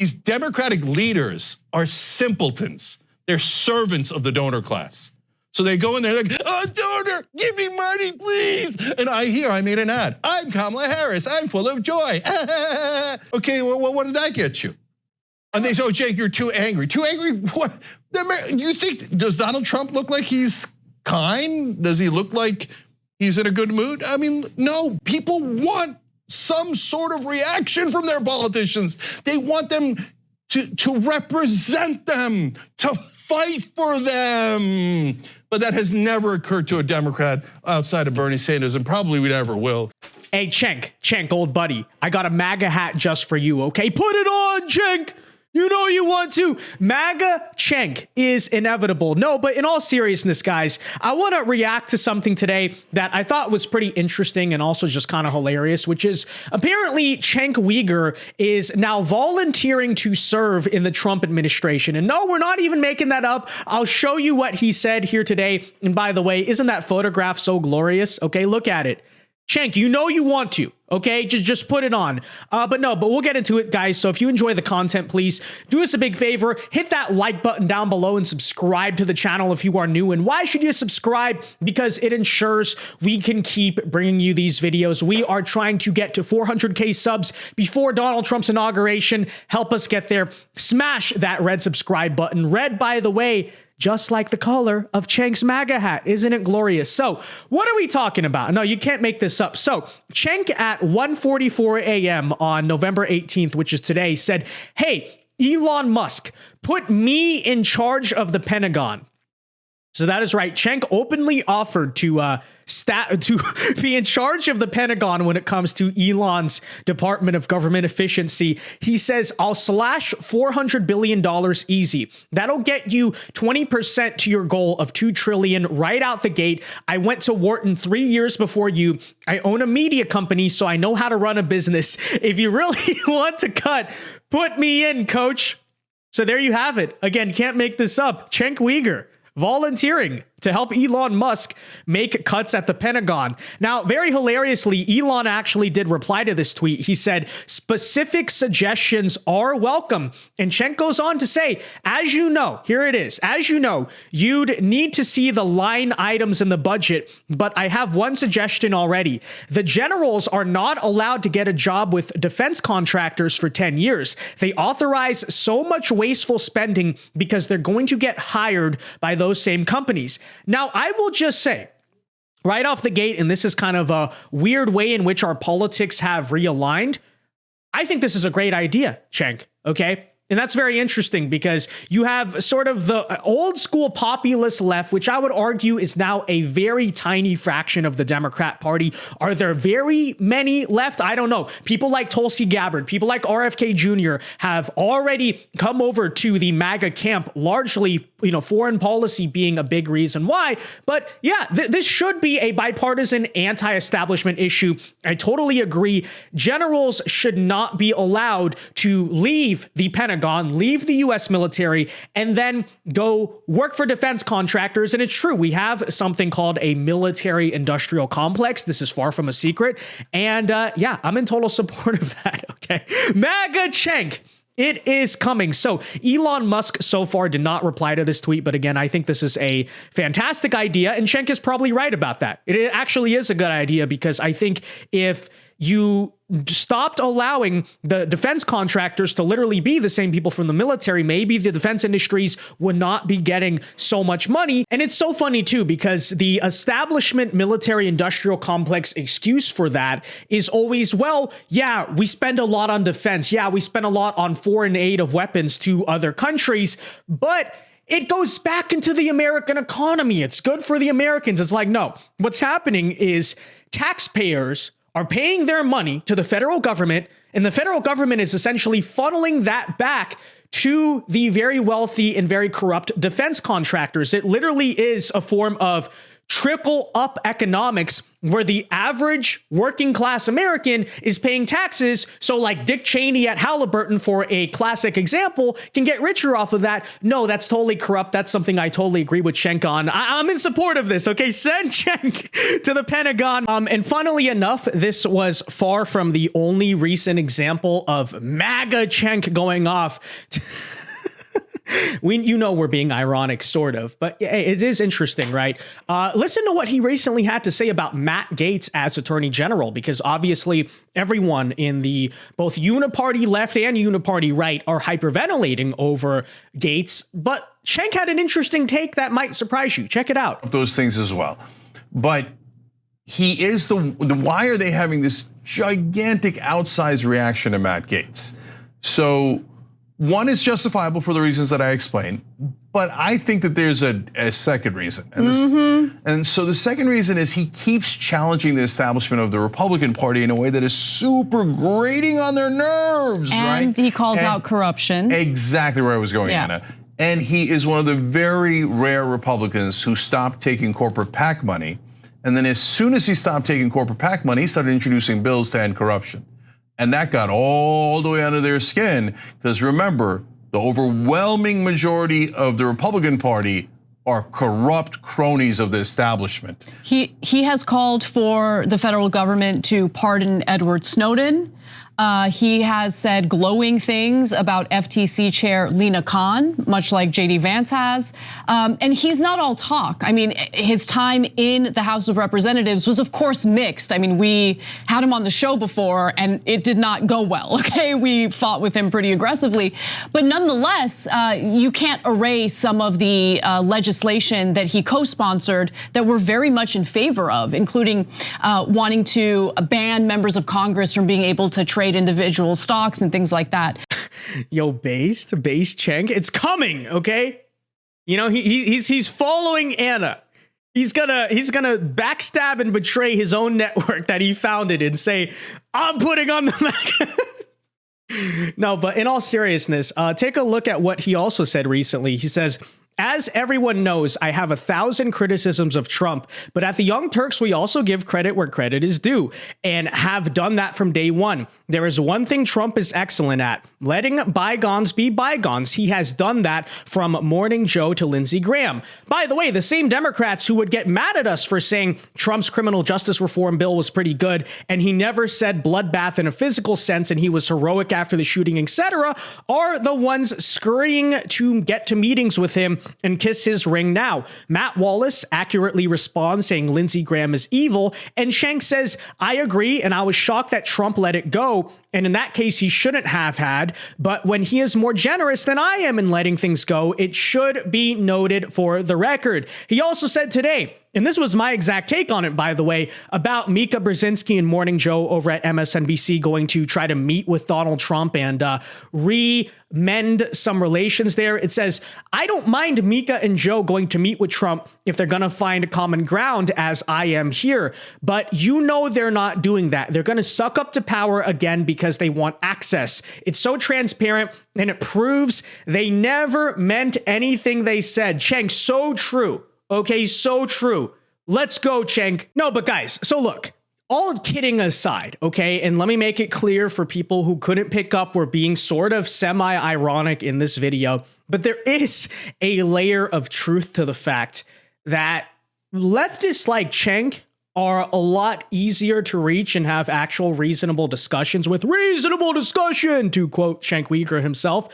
These Democratic leaders are simpletons. They're servants of the donor class. So they go in there, they're like, oh, donor, give me money, please. And I made an ad. I'm Kamala Harris, I'm full of joy. Okay, well, what did that get you? And they say, oh, Jake, you're too angry. Too angry? What? You think, does Donald Trump look like he's kind? Does he look like he's in a good mood? I mean, no, people want some sort of reaction from their politicians. They want them to represent them, to fight for them. But that has never occurred to a Democrat outside of Bernie Sanders, and probably we never will. Hey, Cenk, old buddy, I got a MAGA hat just for you, okay? Put it on, Cenk. You know you want to. MAGA Cenk is inevitable. No, but in all seriousness, guys, I want to react to something today that I thought was pretty interesting and also just kind of hilarious, which is apparently Cenk Uygur is now volunteering to serve in the Trump administration. And no, we're not even making that up. I'll show you what he said here today. And by the way, isn't that photograph so glorious? Okay, look at it. Cenk, you know you want to, okay? Just put it on. But we'll get into it, guys. So if you enjoy the content, please do us a big favor. Hit that like button down below and subscribe to the channel if you are new. And why should you subscribe? Because it ensures we can keep bringing you these videos. We are trying to get to 400K subs before Donald Trump's inauguration. Help us get there. Smash that red subscribe button. Red, by the way, just like the color of Cenk's MAGA hat. Isn't it glorious? So what are we talking about? No, you can't make this up. So Cenk at 1:44 a.m. on November 18th, which is today, said, hey, Elon Musk, put me in charge of the Pentagon. So that is right. Cenk openly offered to be in charge of the Pentagon when it comes to Elon's Department of Government Efficiency. He says, I'll slash $400 billion easy. That'll get you 20% to your goal of $2 trillion right out the gate. I went to Wharton 3 years before you. I own a media company, so I know how to run a business. If you really want to cut, put me in, coach. So there you have it. Again, can't make this up. Cenk Uygur volunteering to help Elon Musk make cuts at the Pentagon. Now, very hilariously, Elon actually did reply to this tweet. He said, specific suggestions are welcome. And Cenk goes on to say, as you know, here it is, as you know, you'd need to see the line items in the budget, but I have one suggestion already. The generals are not allowed to get a job with defense contractors for 10 years. They authorize so much wasteful spending because they're going to get hired by those same companies. Now, I will just say right off the gate, and this is kind of a weird way in which our politics have realigned, I think this is a great idea, Cenk, okay? And that's very interesting because you have sort of the old school populist left, which I would argue is now a very tiny fraction of the Democrat Party. Are there very many left? I don't know. People like Tulsi Gabbard, people like RFK Jr. have already come over to the MAGA camp, largely, foreign policy being a big reason why. But yeah, this should be a bipartisan anti-establishment issue. I totally agree. Generals should not be allowed to leave the Pentagon, leave the US military, and then go work for defense contractors. And it's true, we have something called a military industrial complex. This is far from a secret. And yeah, I'm in total support of that, okay? MAGA Cenk. It is coming. So Elon Musk so far did not reply to this tweet. But again, I think this is a fantastic idea. And Cenk is probably right about that. It actually is a good idea because I think if you stopped allowing the defense contractors to literally be the same people from the military, maybe the defense industries would not be getting so much money. And it's so funny too, because the establishment military industrial complex excuse for that is always, well, yeah, we spend a lot on defense. Yeah, we spend a lot on foreign aid of weapons to other countries, but it goes back into the American economy. It's good for the Americans. It's like, no, what's happening is taxpayers are paying their money to the federal government, and the federal government is essentially funneling that back to the very wealthy and very corrupt defense contractors. It literally is a form of trickle up economics where the average working class American is paying taxes. So like Dick Cheney at Halliburton, for a classic example, can get richer off of that. No, that's totally corrupt. That's something I totally agree with Cenk on. I'm in support of this. Okay, send Cenk to the Pentagon. And funnily enough, this was far from the only recent example of MAGA Cenk going off. We're being ironic, sort of, but it is interesting, right? Listen to what he recently had to say about Matt Gaetz as Attorney General, because obviously everyone in the both uniparty left and uniparty right are hyperventilating over Gaetz. But Cenk had an interesting take that might surprise you. Check it out. Those things as well, but he is why are they having this gigantic outsized reaction to Matt Gaetz? So one is justifiable for the reasons that I explained, but I think that there's a second reason. And so the second reason is he keeps challenging the establishment of the Republican Party in a way that is super grating on their nerves, right? And he calls out corruption. Exactly where I was going, Anna. And he is one of the very rare Republicans who stopped taking corporate PAC money. And then as soon as he stopped taking corporate PAC money, he started introducing bills to end corruption. And that got all the way under their skin, because remember, the overwhelming majority of the Republican Party are corrupt cronies of the establishment. He has called for the federal government to pardon Edward Snowden. He has said glowing things about FTC chair Lena Khan, much like JD Vance has. And he's not all talk. I mean, his time in the House of Representatives was, of course, mixed. I mean, we had him on the show before and it did not go well, okay? We fought with him pretty aggressively. But nonetheless, you can't erase some of the legislation that he co-sponsored that we're very much in favor of, including wanting to ban members of Congress from being able to trade individual stocks and things like that. Yo, base Cenk, it's coming, okay? You know, he's following Anna. He's gonna backstab and betray his own network that he founded and say, I'm putting on the Mac. No, but in all seriousness, take a look at what he also said recently. He says, as everyone knows, I have 1,000 criticisms of Trump, but at the Young Turks, we also give credit where credit is due and have done that from day one. There is one thing Trump is excellent at, letting bygones be bygones. He has done that from Morning Joe to Lindsey Graham. By the way, the same Democrats who would get mad at us for saying Trump's criminal justice reform bill was pretty good and he never said bloodbath in a physical sense and he was heroic after the shooting, etc., are the ones scurrying to get to meetings with him and kiss his ring now. Matt Wallace accurately responds saying Lindsey Graham is evil, and Cenk says, I agree, and I was shocked that Trump let it go, and in that case, he shouldn't have had, but when he is more generous than I am in letting things go, it should be noted for the record. He also said today, and this was my exact take on it, by the way, about Mika Brzezinski and Morning Joe over at MSNBC going to try to meet with Donald Trump and mend some relations there. It says, I don't mind Mika and Joe going to meet with Trump if they're going to find a common ground as I am here. But you know they're not doing that. They're going to suck up to power again because they want access. It's so transparent and it proves they never meant anything they said. Cenk, so true. Okay, so true. Let's go, Cenk. No, but guys, so look, all kidding aside, okay, and let me make it clear for people who couldn't pick up, we're being sort of semi-ironic in this video, but there is a layer of truth to the fact that leftists like Cenk are a lot easier to reach and have actual reasonable discussions with, to quote Cenk Uygur himself,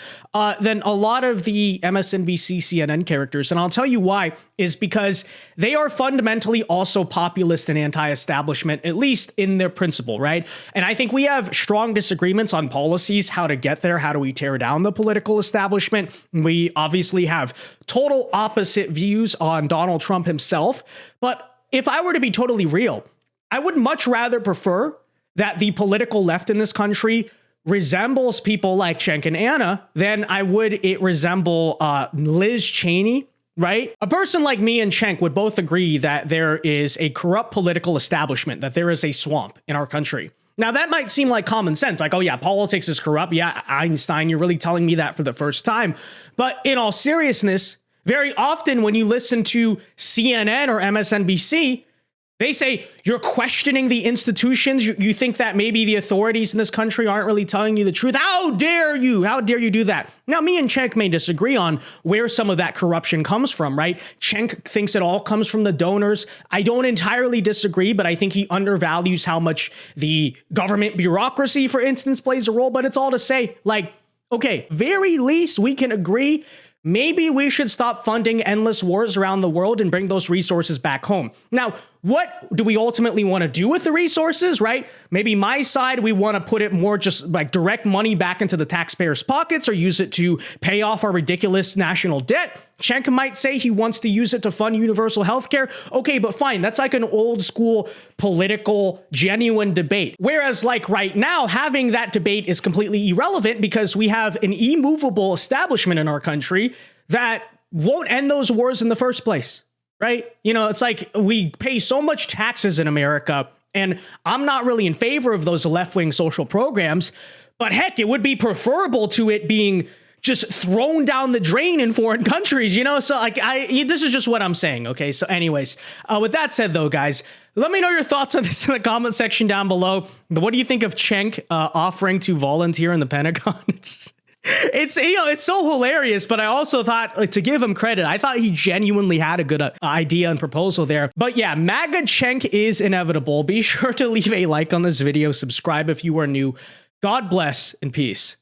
than a lot of the MSNBC, CNN characters. And I'll tell you why, is because they are fundamentally also populist and anti-establishment, at least in their principle, right? And I think we have strong disagreements on policies, how to get there, how do we tear down the political establishment. We obviously have total opposite views on Donald Trump himself, but if I were to be totally real, I would much rather prefer that the political left in this country resembles people like Cenk and Anna than I would it resemble Liz Cheney, right? A person like me and Cenk would both agree that there is a corrupt political establishment, that there is a swamp in our country. Now, that might seem like common sense, like, oh yeah, politics is corrupt. Yeah, Einstein, you're really telling me that for the first time. But in all seriousness, very often when you listen to CNN or MSNBC, They say you're questioning the institutions. You think that maybe the authorities in this country aren't really telling you the truth. How dare you? How dare you do that? Now, me and Cenk may disagree on where some of that corruption comes from, right? Cenk thinks it all comes from the donors. I don't entirely disagree, but I think he undervalues how much the government bureaucracy, for instance, plays a role. But it's all to say, like, okay, very least we can agree. Maybe we should stop funding endless wars around the world and bring those resources back home. Now, what do we ultimately want to do with the resources, right? Maybe my side, we want to put it more just like direct money back into the taxpayers' pockets or use it to pay off our ridiculous national debt. Cenk might say he wants to use it to fund universal healthcare. Okay, but fine. That's like an old school political, genuine debate. Whereas like right now, having that debate is completely irrelevant because we have an immovable establishment in our country that won't end those wars in the first place. Right? You know, it's like we pay so much taxes in America, and I'm not really in favor of those left-wing social programs, but heck, it would be preferable to it being just thrown down the drain in foreign countries, you know? So like, this is just what I'm saying, okay? So anyways, with that said though, guys, let me know your thoughts on this in the comment section down below. What do you think of Cenk offering to volunteer in the Pentagon? It's you know, it's so hilarious, but I also thought, like, to give him credit, I thought he genuinely had a good idea and proposal there. But yeah, MAGA Cenk is inevitable. Be sure to leave a like on this video, subscribe if you are new. God bless and peace.